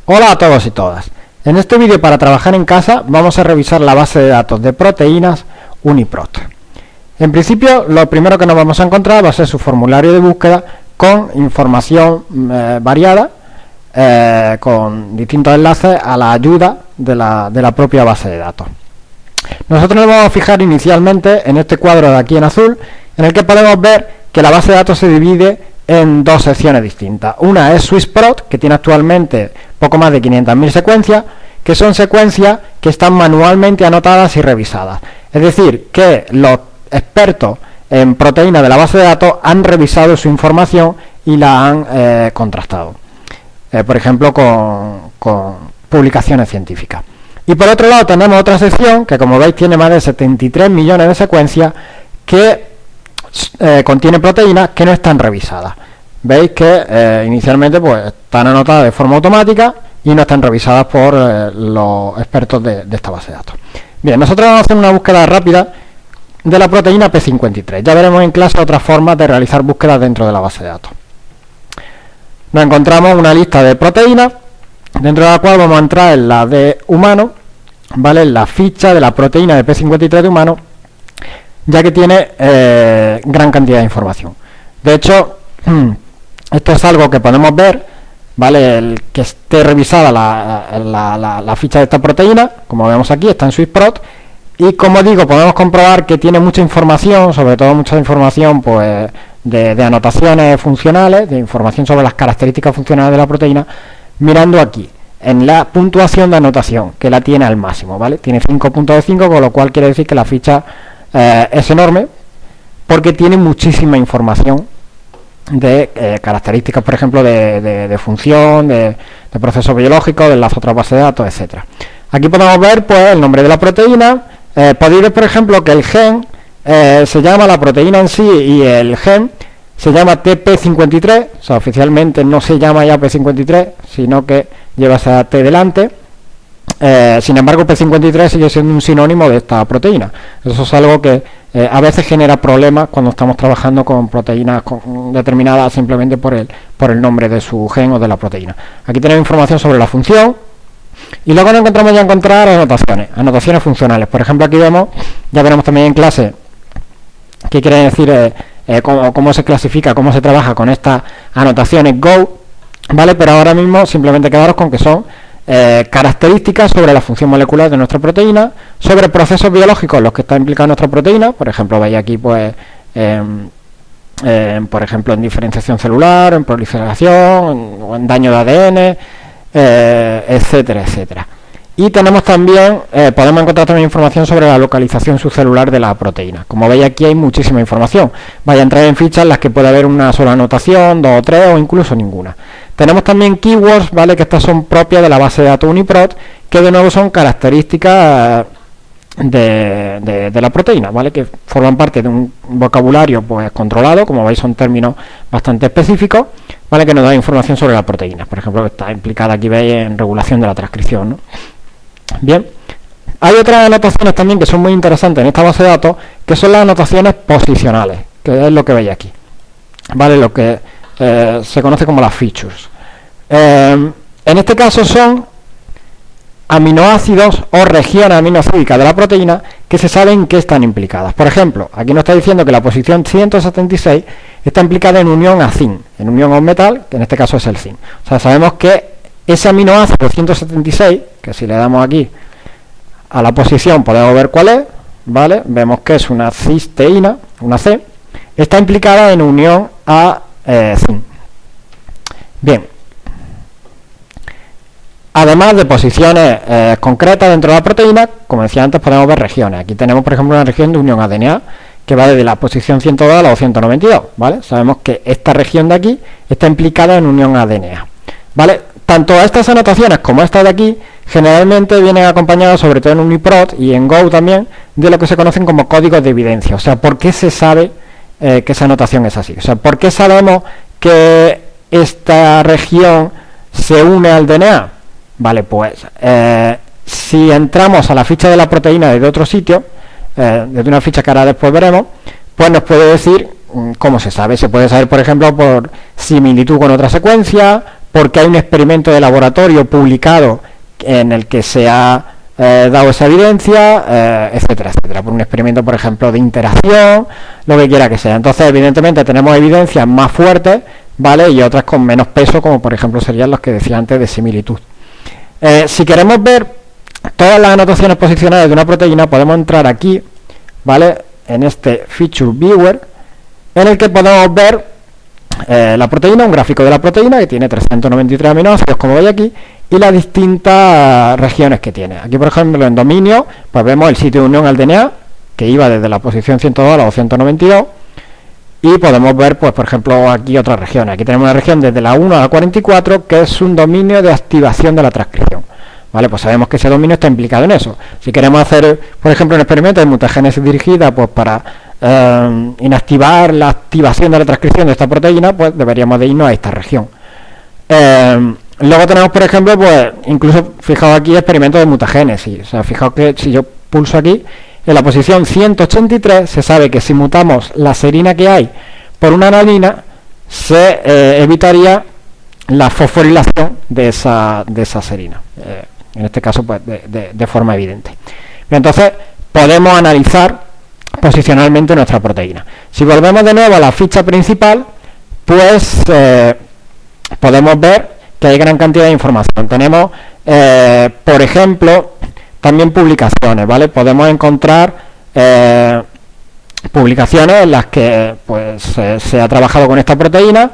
Hola a todos y todas. En este vídeo para trabajar en casa vamos a revisar la base de datos de proteínas UniProt. En principio lo primero que nos vamos a encontrar va a ser su formulario de búsqueda con información variada, con distintos enlaces a la ayuda de la propia base de datos. Nosotros nos vamos a fijar inicialmente en este cuadro de aquí en azul, en el que podemos ver que la base de datos se divide en dos secciones distintas. Una es SwissProt, que tiene actualmente poco más de 500.000 secuencias, que son secuencias que están manualmente anotadas y revisadas. Es decir, que los expertos en proteínas de la base de datos han revisado su información y la han contrastado. Por ejemplo, con publicaciones científicas. Y por otro lado tenemos otra sección que, como veis, tiene más de 73 millones de secuencias que contiene proteínas que no están revisadas. Veis que inicialmente pues están anotadas de forma automática y no están revisadas por los expertos de esta base de datos. Bien, nosotros vamos a hacer una búsqueda rápida de la proteína P53. Ya veremos en clase otras formas de realizar búsquedas dentro de la base de datos. Nos encontramos una lista de proteínas, dentro de la cual vamos a entrar en la de humano, ¿vale? En la ficha de la proteína de P53 de humano, ya que tiene gran cantidad de información. De hecho, esto es algo que podemos ver, ¿vale? El que esté revisada la ficha de esta proteína, como vemos aquí, está en SwissProt, y como digo, podemos comprobar que tiene mucha información, sobre todo mucha información pues de anotaciones funcionales, de información sobre las características funcionales de la proteína, mirando aquí en la puntuación de anotación, que la tiene al máximo, ¿vale? Tiene 5 puntos de 5, con lo cual quiere decir que la ficha es enorme, porque tiene muchísima información de características, por ejemplo, de función, de procesos biológicos, de las otras bases de datos, etcétera. Aquí podemos ver pues el nombre de la proteína. Podéis ver, por ejemplo, que el gen se llama la proteína en sí, y el gen se llama TP53, o sea, oficialmente no se llama ya P53, sino que lleva esa T delante. Sin embargo, P53 sigue siendo un sinónimo de esta proteína. Eso es algo que a veces genera problemas cuando estamos trabajando con proteínas determinadas simplemente por el nombre de su gen o de la proteína. Aquí tenemos información sobre la función, y luego nos encontramos ya a encontrar anotaciones funcionales. Por ejemplo, aquí vemos, ya veremos también en clase qué quiere decir, cómo se clasifica, cómo se trabaja con estas anotaciones Go, ¿vale? Pero ahora mismo simplemente quedaros con que son características sobre la función molecular de nuestra proteína, sobre procesos biológicos en los que está implicada nuestra proteína. Por ejemplo, veis aquí pues por ejemplo en diferenciación celular, en proliferación, o en daño de ADN, etcétera, etcétera. Y tenemos también, podemos encontrar también información sobre la localización subcelular de la proteína. Como veis, aquí hay muchísima información. Vaya a entrar en fichas en las que puede haber una sola anotación, 2 o 3 o incluso ninguna. Tenemos también keywords, ¿vale? Que estas son propias de la base de datos UniProt, que de nuevo son características de la proteína, ¿vale? Que forman parte de un vocabulario pues controlado. Como veis, son términos bastante específicos, ¿vale? Que nos dan información sobre la proteína. Por ejemplo, está implicada, aquí veis, en regulación de la transcripción, ¿no? Bien, hay otras anotaciones también que son muy interesantes en esta base de datos, que son las anotaciones posicionales, que es lo que veis aquí, ¿vale? Lo que se conoce como las features. En este caso son aminoácidos o regiones aminocídicas de la proteína que se saben que están implicadas. Por ejemplo, aquí nos está diciendo que la posición 176 está implicada en unión a zinc, en unión a un metal, que en este caso es el zinc. O sea, sabemos que ese aminoácido 176, que si le damos aquí a la posición podemos ver cuál es, ¿vale? Vemos que es una cisteína, una C, está implicada en unión a zinc. Bien. Además de posiciones concretas dentro de la proteína, como decía antes, podemos ver regiones. Aquí tenemos, por ejemplo, una región de unión a DNA, que va desde la posición 102 a la 192, ¿vale? Sabemos que esta región de aquí está implicada en unión a DNA, ¿vale? Tanto estas anotaciones como estas de aquí generalmente vienen acompañadas, sobre todo en UniProt y en Go también, de lo que se conocen como códigos de evidencia. O sea, ¿por qué se sabe que esa anotación es así? O sea, ¿por qué sabemos que esta región se une al DNA? Vale, pues si entramos a la ficha de la proteína desde otro sitio, desde una ficha que ahora después veremos, pues nos puede decir cómo se sabe. Se puede saber, por ejemplo, por similitud con otra secuencia, porque hay un experimento de laboratorio publicado en el que se ha dado esa evidencia, etcétera, etcétera, por un experimento, por ejemplo, de interacción, lo que quiera que sea. Entonces, evidentemente, tenemos evidencias más fuertes, ¿vale? Y otras con menos peso, como por ejemplo serían los que decía antes de similitud. Si queremos ver todas las anotaciones posicionales de una proteína, podemos entrar aquí, ¿vale? En este Feature Viewer, en el que podemos ver la proteína, un gráfico de la proteína que tiene 393 aminoácidos, como veis aquí, y las distintas regiones que tiene. Aquí, por ejemplo, en dominio, pues vemos el sitio de unión al DNA, que iba desde la posición 102 a la 292, y podemos ver, pues, por ejemplo, aquí otras regiones. Aquí tenemos una región desde la 1 a la 44, que es un dominio de activación de la transcripción. ¿Vale? Pues sabemos que ese dominio está implicado en eso. Si queremos hacer, por ejemplo, un experimento de mutagénesis dirigida, pues para inactivar la activación de la transcripción de esta proteína, pues deberíamos de irnos a esta región. Luego tenemos, por ejemplo, pues incluso, fijaos aquí, experimentos de mutagénesis. O sea, fijaos que si yo pulso aquí, en la posición 183, se sabe que si mutamos la serina que hay por una alanina, se evitaría la fosforilación de esa serina. En este caso, pues de forma evidente. Entonces, podemos analizar posicionalmente nuestra proteína. Si volvemos de nuevo a la ficha principal, pues podemos ver que hay gran cantidad de información. Tenemos, por ejemplo, también publicaciones, ¿vale? Podemos encontrar publicaciones en las que pues se ha trabajado con esta proteína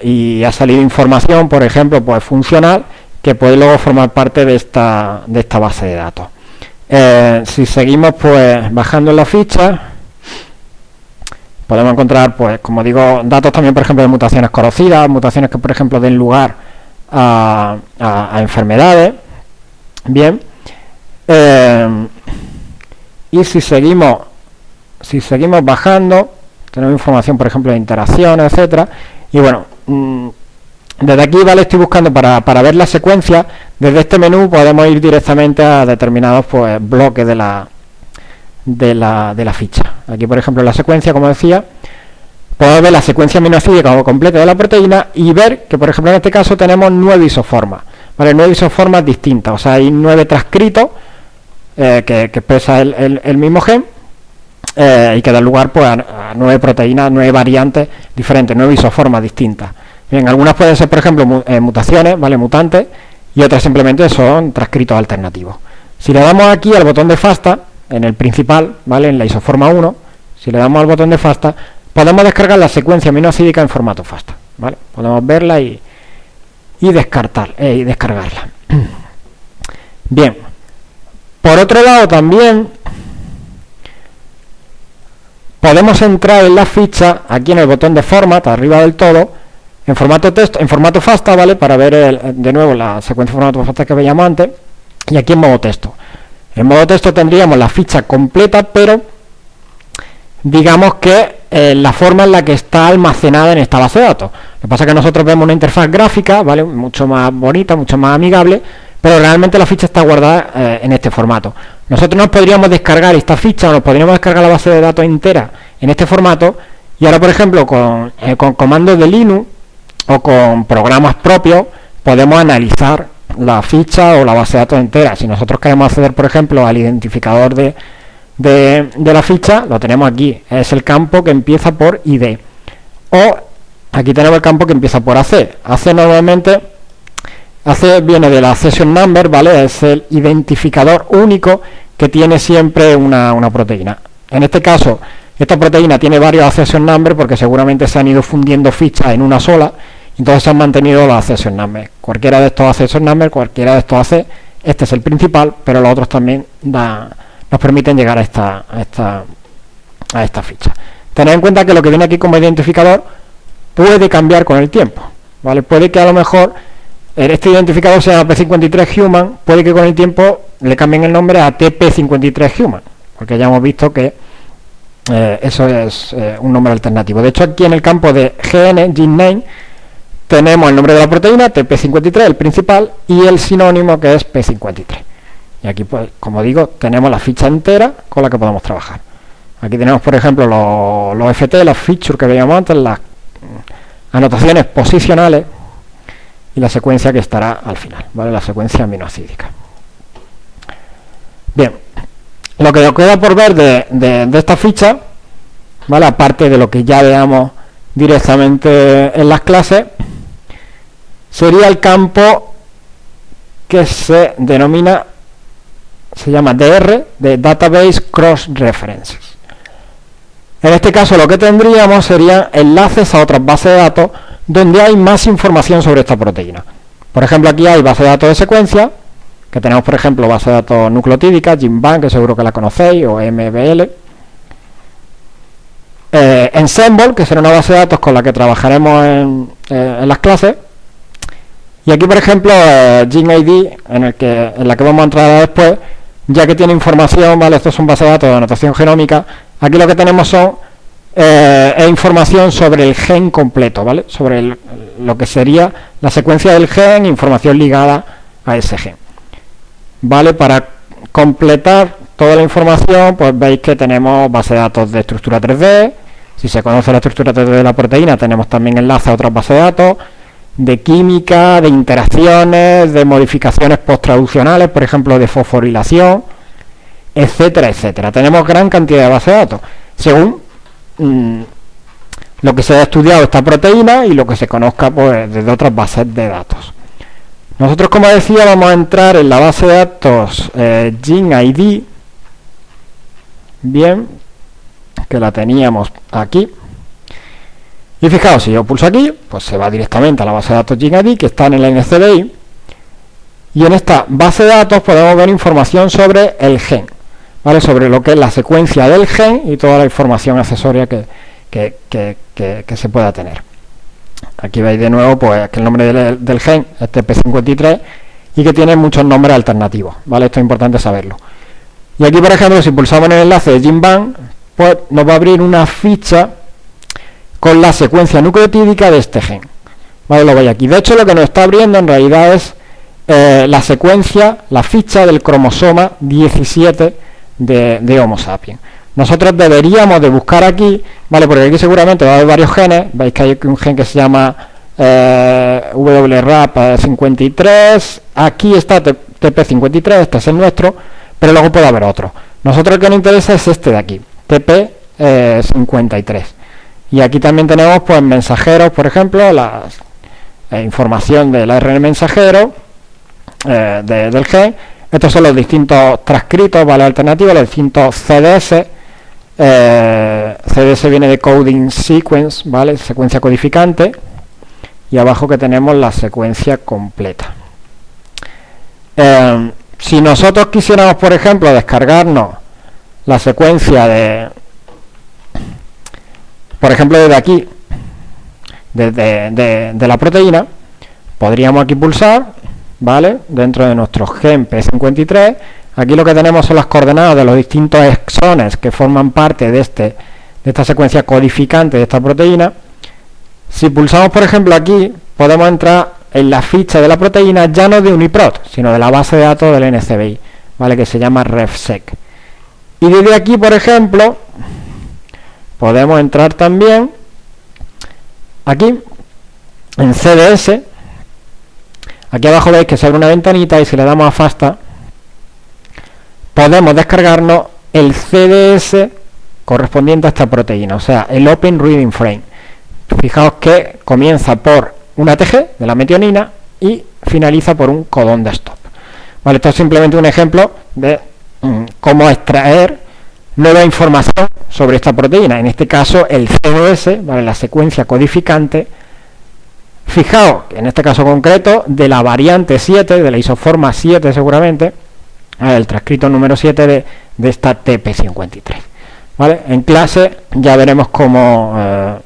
y ha salido información, por ejemplo, pues funcional, que puede luego formar parte de esta base de datos. Si seguimos pues bajando en la ficha, podemos encontrar, pues como digo, datos también, por ejemplo, de mutaciones conocidas, mutaciones que, por ejemplo, den lugar a enfermedades. Bien. Y si seguimos bajando, tenemos información, por ejemplo, de interacciones, etcétera. Y bueno, desde aquí, ¿vale? Estoy buscando para ver la secuencia. Desde este menú podemos ir directamente a determinados, pues, bloques de la ficha. Aquí, por ejemplo, en la secuencia, como decía, podemos ver la secuencia aminoácidica completa de la proteína y ver que, por ejemplo, en este caso tenemos 9 isoformas, ¿vale? 9 isoformas distintas, o sea, hay 9 transcritos que expresa el mismo gen y que dan lugar, pues, a 9 proteínas, 9 variantes diferentes, 9 isoformas distintas. Bien, algunas pueden ser, por ejemplo, mutaciones, ¿vale? Mutantes, y otras simplemente son transcritos alternativos. Si le damos aquí al botón de FASTA, en el principal, ¿vale? En la isoforma 1, si le damos al botón de FASTA, podemos descargar la secuencia aminoácidica en formato FASTA, ¿vale? Podemos verla y descargarla. Bien. Por otro lado, también podemos entrar en la ficha, aquí en el botón de Format, arriba del todo, en formato texto, en formato FASTA, ¿vale? Para ver de nuevo la secuencia de formato FASTA que veíamos antes, y aquí en modo texto. En modo texto tendríamos la ficha completa, pero digamos que la forma en la que está almacenada en esta base de datos. Lo que pasa es que nosotros vemos una interfaz gráfica, ¿vale? Mucho más bonita, mucho más amigable, pero realmente la ficha está guardada en este formato. Nosotros nos podríamos descargar esta ficha, o nos podríamos descargar la base de datos entera en este formato, y ahora, por ejemplo, con comandos de Linux o con programas propios, podemos analizar la ficha o la base de datos entera. Si nosotros queremos acceder, por ejemplo, al identificador de la ficha, lo tenemos aquí, es el campo que empieza por ID, o aquí tenemos el campo que empieza por AC. AC normalmente viene de la session number, ¿vale? Es el identificador único que tiene siempre una proteína. En este caso, esta proteína tiene varios accession number porque seguramente se han ido fundiendo fichas en una sola, entonces se han mantenido los accession number. Cualquiera de estos accession number, cualquiera de estos AC, este es el principal, pero los otros también nos permiten llegar a esta ficha. Tened en cuenta que lo que viene aquí como identificador puede cambiar con el tiempo, ¿vale? Puede que a lo mejor este identificador sea P53 Human, puede que con el tiempo le cambien el nombre a TP53 Human, porque ya hemos visto que eso es un nombre alternativo. De hecho, aquí en el campo de GN, Gene Name, tenemos el nombre de la proteína, TP53, el principal, y el sinónimo, que es P53. Y aquí, pues, como digo, tenemos la ficha entera con la que podemos trabajar. Aquí tenemos, por ejemplo, los FT, los features que veíamos antes, las anotaciones posicionales, y la secuencia que estará al final, ¿vale? La secuencia aminoácidica. Bien, lo que nos queda por ver de esta ficha, ¿vale? Aparte de lo que ya veamos directamente en las clases, sería el campo que se llama DR, de Database Cross References. En este caso lo que tendríamos serían enlaces a otras bases de datos donde hay más información sobre esta proteína. Por ejemplo, aquí hay base de datos de secuencia, que tenemos por ejemplo base de datos nucleotídica, GenBank, que seguro que la conocéis, o MBL. Ensemble, que será una base de datos con la que trabajaremos en las clases. Y aquí por ejemplo GenID, en la que vamos a entrar después, ya que tiene información, ¿vale? Estos son bases de datos de anotación genómica. Aquí lo que tenemos son información sobre el gen completo, ¿vale? Sobre lo que sería la secuencia del gen, información ligada a ese gen, ¿vale? Para completar toda la información, pues veis que tenemos base de datos de estructura 3D. Si se conoce la estructura 3D de la proteína, tenemos también enlaces a otras bases de datos, de química, de interacciones, de modificaciones posttraduccionales, por ejemplo, de fosforilación, etcétera, etcétera. Tenemos gran cantidad de bases de datos, según lo que se haya estudiado esta proteína y lo que se conozca pues desde otras bases de datos. Nosotros, como decía, vamos a entrar en la base de datos GenID, bien, que la teníamos aquí. Y fijaos, si yo pulso aquí, pues se va directamente a la base de datos GenID, que está en el NCBI, y en esta base de datos podemos ver información sobre el gen, ¿vale? Sobre lo que es la secuencia del gen y toda la información accesoria que se pueda tener. Aquí veis de nuevo pues que el nombre del gen es TP53 y que tiene muchos nombres alternativos, ¿vale? Esto es importante saberlo. Y aquí, por ejemplo, si pulsamos en el enlace de GenBank, pues nos va a abrir una ficha con la secuencia nucleotídica de este gen, ¿vale? Lo veis aquí. De hecho, lo que nos está abriendo en realidad es la secuencia, la ficha del cromosoma 17 de Homo sapiens. Nosotros deberíamos de buscar aquí, ¿vale? Porque aquí seguramente va a haber varios genes. Veis que hay un gen que se llama WRAP53, aquí está TP53, este es el nuestro, pero luego puede haber otro. Nosotros el que nos interesa es este de aquí, TP53. Y aquí también tenemos pues mensajeros, por ejemplo, la información del ARN mensajero del gen. Estos son los distintos transcritos, ¿vale? Alternativos, los distintos CDS. CDS viene de Coding Sequence, ¿vale? Secuencia codificante. Y abajo que tenemos la secuencia completa. Si nosotros quisiéramos, por ejemplo, descargarnos la secuencia por ejemplo, desde aquí, de la proteína, podríamos aquí pulsar, ¿vale? Dentro de nuestro gen P53, aquí lo que tenemos son las coordenadas de los distintos exones que forman parte de esta secuencia codificante de esta proteína. Si pulsamos, por ejemplo, aquí, podemos entrar en la ficha de la proteína, ya no de UniProt, sino de la base de datos del NCBI, ¿vale? Que se llama RefSeq. Y desde aquí, por ejemplo, podemos entrar también aquí en CDS. Aquí abajo veis que se abre una ventanita y si le damos a FASTA podemos descargarnos el CDS correspondiente a esta proteína, o sea, el Open Reading Frame. Fijaos que comienza por una TG de la metionina y finaliza por un codón de stop. Vale, esto es simplemente un ejemplo de cómo extraer nueva información sobre esta proteína, en este caso el CDS, ¿vale? La secuencia codificante. Fijaos, en este caso concreto, de la variante 7, de la isoforma 7 seguramente, el transcrito número 7 de esta TP53. ¿Vale? En clase ya veremos cómo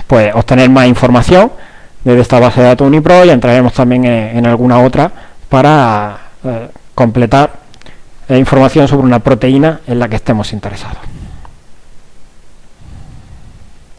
pues obtener más información desde esta base de datos UniProt, y entraremos también en alguna otra para completar información sobre una proteína en la que estemos interesados.